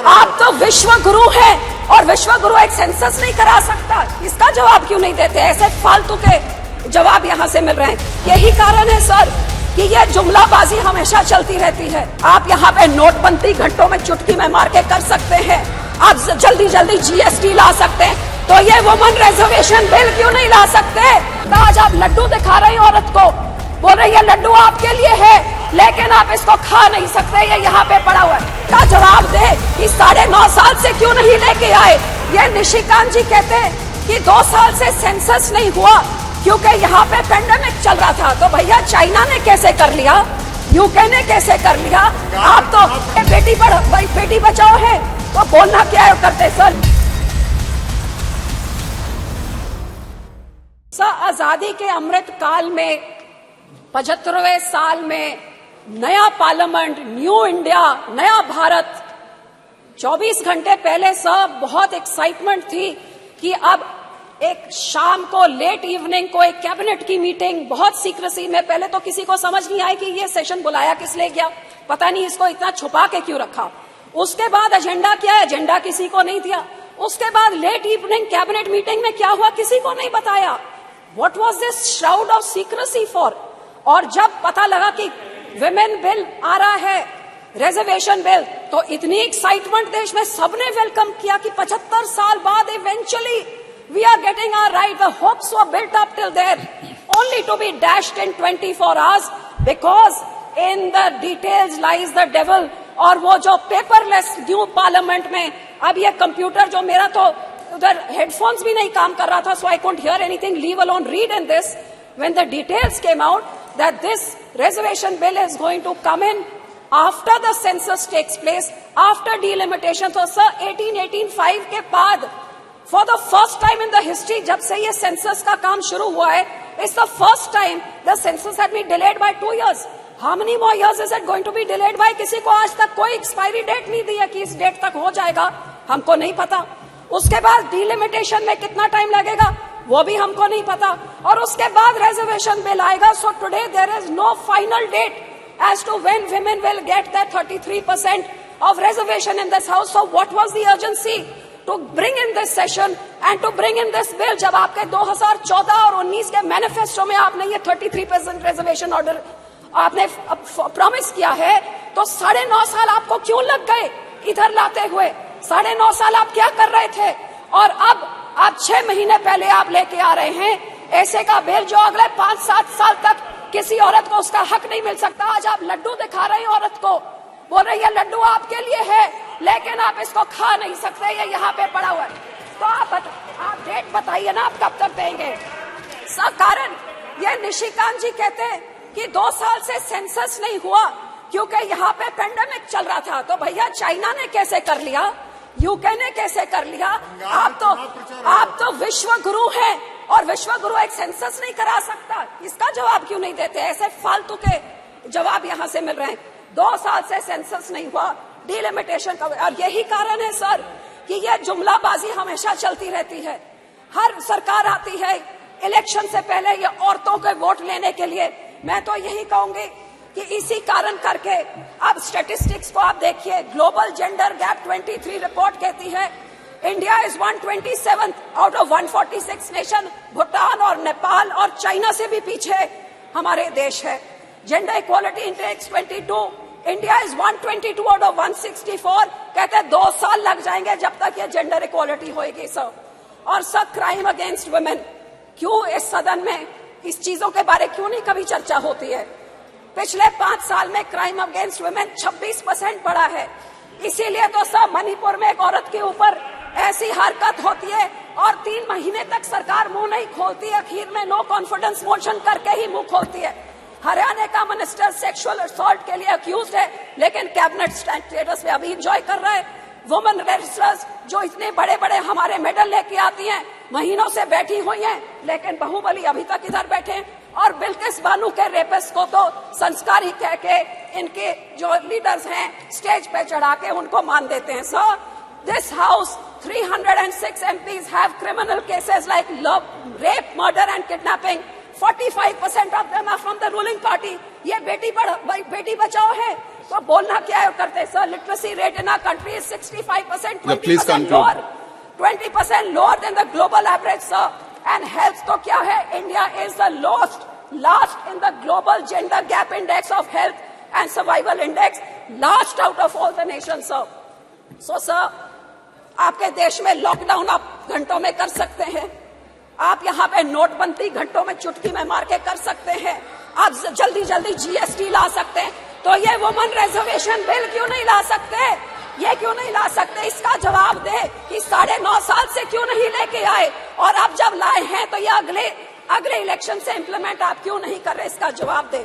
आप तो विश्व गुरु हैं और विश्व गुरु एक सेंसस नहीं करा सकता, इसका जवाब क्यों नहीं देते? ऐसे फालतू के जवाब यहाँ से मिल रहे हैं। यही कारण है सर कि ये जुमलाबाजी हमेशा चलती रहती है। आप यहाँ पे नोटबंदी घंटों में चुटकी में मार के कर सकते हैं, आप जल्दी जल्दी जीएसटी ला सकते हैं, तो ये वुमन रिजर्वेशन बिल क्यों नहीं ला सकते? तो आज आप लड्डू दिखा रही औरत को, बोल रही है लड्डू आपके लिए है, लेकिन आप इसको खा नहीं सकते, ये यहाँ पे पड़ा हुआ है। का जवाब दे कि 9.5 साल से क्यों नहीं लेके आए? ये निशिकांत जी कहते हैं कि 2 साल से सेंसस नहीं हुआ क्योंकि यहाँ पे पेंडेमिक चल रहा था। तो भैया चाइना ने कैसे कर लिया, यूके ने कैसे कर लिया? आप तो बेटी बचाओ है तो बोलना क्या करते सर? आजादी के अमृत काल में 75वें साल में नया पार्लियामेंट, न्यू इंडिया, नया भारत, 24 घंटे पहले सब बहुत एक्साइटमेंट थी कि अब एक शाम को लेट इवनिंग को एक कैबिनेट की मीटिंग बहुत सीक्रेसी में, पहले तो किसी को समझ नहीं आई कि ये सेशन बुलाया किस लिए गया, पता नहीं इसको इतना छुपा के क्यों रखा। उसके बाद एजेंडा क्या है, एजेंडा किसी को नहीं दिया। उसके बाद लेट इवनिंग कैबिनेट मीटिंग में क्या हुआ किसी को नहीं बताया। What was this shroud of secrecy for? और जब पता लगा कि विमेन बिल आ रहा है, रिजर्वेशन बिल, तो इतनी एक्साइटमेंट देश में सबने वेलकम किया कि 75 साल बाद eventually we are getting our right. The hopes were built up till there only to be dashed in 24 hours because in the details lies the devil. और वो जो पेपरलेस न्यू पार्लियामेंट में, अब ये कंप्यूटर जो मेरा तो उधर हेडफोन्स भी नहीं काम कर रहा था, so I couldn't hear anything, leave alone read in this. When the details came out that this reservation bill is going to come in after the census takes place, after delimitation, तो sir 1885 के बाद for the first time in the history, जब से ये census का काम शुरू हुआ है, it's the first time the census had been delayed by 2 years. How many more years is it going to be delayed by? किसी को आज तक कोई एक्सपायरी डेट नहीं दी है कि इस डेट तक हो जाएगा, हमको नहीं पता। उसके बाद डिलिमिटेशन में कितना टाइम लगेगा वो भी हमको नहीं पता, और उसके बाद रिजर्वेशन बिल आएगा। So today there is no final date as to when women will get that 33% of reservation in this house. So what was the urgency to bring in this session and to bring in this bill, जब आपके 2014 और 19 के manifesto में आपने ये 33% reservation order आपने promise किया है, तो 9.5 साल आपको क्यों लग गए इधर लाते हुए? 9.5 साल आप क्या कर रहे थे? और अब आप 6 महीने पहले आप लेके आ रहे हैं ऐसे का बिल जो अगले 5-7 साल तक किसी औरत को उसका हक नहीं मिल सकता। आज आप लड्डू दिखा रहे हैं औरत को, बोल रही है लड्डू आपके लिए है, लेकिन आप इसको खा नहीं सकते, ये यहाँ पे पड़ा हुआ है। तो आप डेट बताइए ना, आप कब तक देंगे? कारण ये निशिकांत जी कहते हैं कि 2 साल से सेंसस नहीं हुआ क्योंकि यहाँ पे पेंडेमिक चल रहा था। तो भैया चाइना ने कैसे कर लिया, यूके ने कैसे कर लिया? आप तो विश्व गुरु हैं और विश्व गुरु एक सेंसस नहीं करा सकता, इसका जवाब क्यों नहीं देते? ऐसे फालतू के जवाब यहाँ से मिल रहे हैं। 2 साल से सेंसस नहीं हुआ, डिलिमिटेशन का, और यही कारण है सर कि ये जुमलाबाजी हमेशा चलती रहती है। हर सरकार आती है इलेक्शन से पहले ये औरतों के वोट लेने के लिए। मैं तो यही कहूंगी कि इसी कारण करके अब स्टैटिस्टिक्स को आप देखिए, ग्लोबल जेंडर गैप 23 रिपोर्ट कहती है India is 127 out of 146 nation. Bhutan और नेपाल और चाइना से भी पीछे हमारे देश है। Gender equality index 22, India is 122 out of 164। कहते हैं 2 साल लग जाएंगे जब तक ये जेंडर इक्वालिटी होगी सर। और सर क्राइम अगेंस्ट वुमेन, क्यों इस सदन में इस चीजों के बारे क्यों नहीं कभी चर्चा होती है? पिछले 5 साल में क्राइम अगेंस्ट वुमेन 26% बढ़ा है। इसीलिए तो सब मणिपुर में एक औरत के ऊपर ऐसी हरकत होती है और 3 महीने तक सरकार मुंह नहीं खोलती है, आखिर में नो कॉन्फिडेंस मोशन करके ही मुंह खोलती है। हरियाणा का मिनिस्टर सेक्सुअल असॉल्ट के लिए अक्यूज है, लेकिन कैबिनेट स्टेटस में अभी एंजॉय कर रहा है। वुमेन रेसलर्स जो इतने बड़े बड़े हमारे मेडल लेके आती हैं, महीनों से बैठी हुई हैं, लेकिन बाहुबली अभी तक इधर बैठे हैं। और बिल्किस बानो के रेपिस्ट को तो संस्कारी कह के इनके जो लीडर्स हैं स्टेज पे चढ़ा के उनको मान देते हैं। So this house 306 MPs have criminal cases like love, rape, murder and kidnapping. 45% of them are from the ruling party. ये बेटी बचाओ है, तो बोलना क्या है करते sir? Literacy rate in our country is 65%, 20% lower, 20% lower than the global average sir. And health तो क्या है? India is the last in the global gender gap index of health and survival index, last out of all the nation sir. So sir, आपके देश में lockdown आप घंटों में कर सकते हैं, आप यहाँ पे नोटबंदी घंटों में चुटकी में मार के कर सकते हैं, आप जल्दी जल्दी जीएसटी ला सकते हैं, तो ये वुमन रिजर्वेशन बिल क्यों नहीं ला सकते? ये क्यों नहीं ला सकते? इसका जवाब दे कि 9.5 साल से क्यों नहीं लेके आए, और अब जब लाए हैं तो ये अगले इलेक्शन से इंप्लीमेंट आप क्यों नहीं कर रहे? इसका जवाब दे.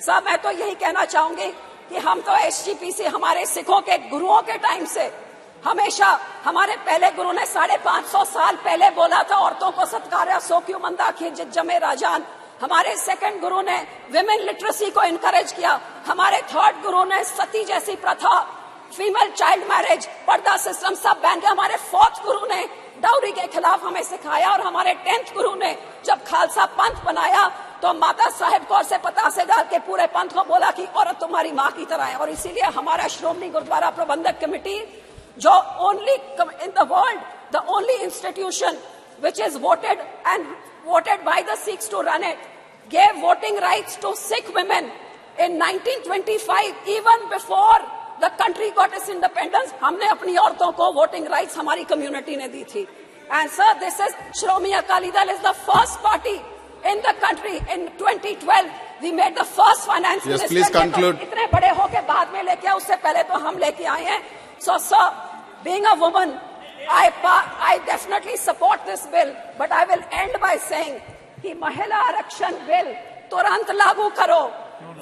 साहब, मैं तो यही कहना चाहूंगी कि हम तो एसजीपीसी हमारे सिखों के गुरुओं के टाइम से हमेशा, हमारे पहले गुरु ने 550 साल पहले बोला था औरतों को सत्कार्या सो क्यों मंदा खिज जमे राजान. हमारे सेकंड गुरु ने विमेन लिटरेसी को इनकरेज किया. हमारे थर्ड गुरु ने सती जैसी प्रथा, फीमेल चाइल्ड मैरिज, पर्दा सिस्टम सब बैन किया. हमारे फोर्थ गुरु ने डाउरी के खिलाफ हमें सिखाया, और हमारे 10th गुरु ने जब खालसा पंथ बनाया तो माता साहेब कौर से पतासे डाल के पूरे पंथ को बोला कि औरत तुम्हारी माँ की तरह है. और इसीलिए हमारा श्रोमणी गुरुद्वारा प्रबंधक कमेटी, जो only in the world, the only institution which is voted by the Sikhs to run it, gave voting rights to Sikh women in 1925, even before the country got its independence. हमने अपनी औरतों को voting rights हमारी community ने दी थी. And sir, this is Shromi Akali Dal is the first party in the country. In 2012, we made the first finance minister. Yes, please conclude. इतने बड़े होके बाद में लेके आए, उससे पहले तो हम लेके आए हैं. So sir, being a woman, I definitely support this bill, but I will end by saying कि महिला आरक्षण बिल तुरंत लागू करो.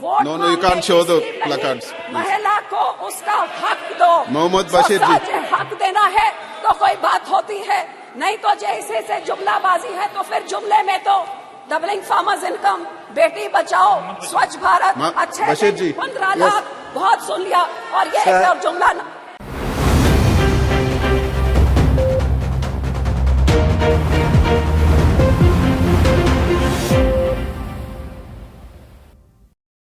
Vote No, you can't show the placards. महिला को उसका हक दो. मोहम्मद बशीर जी, हक देना है तो कोई बात होती है, नहीं तो जैसे से जुमलाबाजी है तो फिर जुमले में तो doubling farmers income, Beti Bachao, स्वच्छ भारत, अच्छे 15 लाख बहुत सुन लिया, और ये एक और जुमला